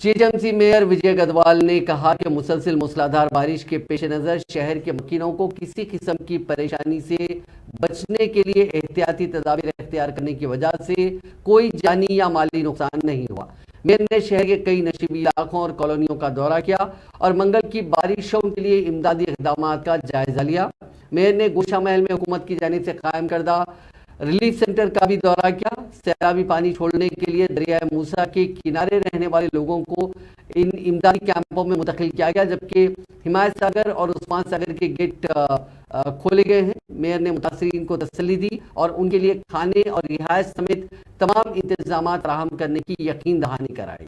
GHMC mayor विजय गदवाल ने कहा कि मुसलसल मूसलाधार बारिश के पेश नज़र शहर के मकीनों को किसी किस्म की परेशानी से बचने के लिए एहतियाती तदाबीर इख्तियार करने की वजह से कोई जानी या माली नुकसान नहीं हुआ। मेयर ने शहर के कई नशीबी इलाकों और कॉलोनियों का दौरा किया और मंगल की बारिशों के लिए इमदादी इक़दाम का जायजा लिया। मेयर ने गोशा महल में हुकूमत की जानिब से कायम करदा रिलीफ सेंटर का भी दौरा किया। सैलाबी पानी छोड़ने के लिए दरिया मूसा के किनारे रहने वाले लोगों को इन इमदादी कैंपों में मुंतकिल किया गया, जबकि हिमायत सागर और उस्मान सागर के गेट खोले गए हैं। मेयर ने मुतासरीन को तसल्ली दी और उनके लिए खाने और रिहायश समेत तमाम इंतजाम फराहम करने की यकीन दहानी कराई।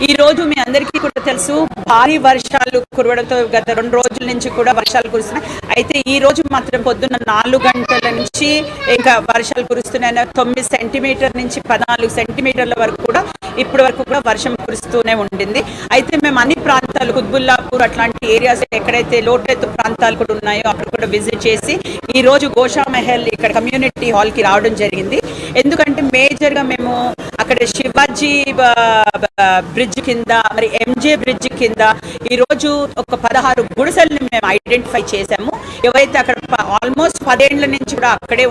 ఈ రోజు మీ అందరికీ కూడా తెలుసు భారీ వర్షాలు కురవడంతో గత 2 రోజుల నుంచి కూడా వర్షాలు కురుస్తున్నాయి. అయితే ఈ రోజు మాత్రం పొద్దున్న 4 గంటల నుంచి ఇంకా వర్షాలు కురుస్తున్నాయి. 9 సెంటీమీటర్ నుంచి 14 సెంటీమీటర్ల వరకు కూడా ఇప్పటి వరకు కూడా వర్షం కురుస్తూనే ఉండింది. అయితే మేము అన్ని ప్రాంతాలు కుత్బుల్లాపూర్ అట్లాంటి ఏరియాస్ ఎక్కడైతే లోతట్టు ప్రాంతాలు కూడా ఉన్నాయో అక్కడ కూడా విజిట్ చేసి ఈ రోజు గోషా మహల్ ఇక్కడ కమ్యూనిటీ హాల్ కి రావడం జరిగింది. ఎందుకంటే మేజర్ గా మేము అక్కడ శివాజీ బ్రిడ్జ్ కింద మరి ఎంజే బ్రిడ్జ్ కింద ఈ రోజు ఒక 16 గుడిసెల్ని మేము ఐడెంటిఫై చేశాము. ఎవరైతే అక్కడ ఆల్మోస్ట్ 10 ఏళ్ల నుంచి కూడా అక్కడే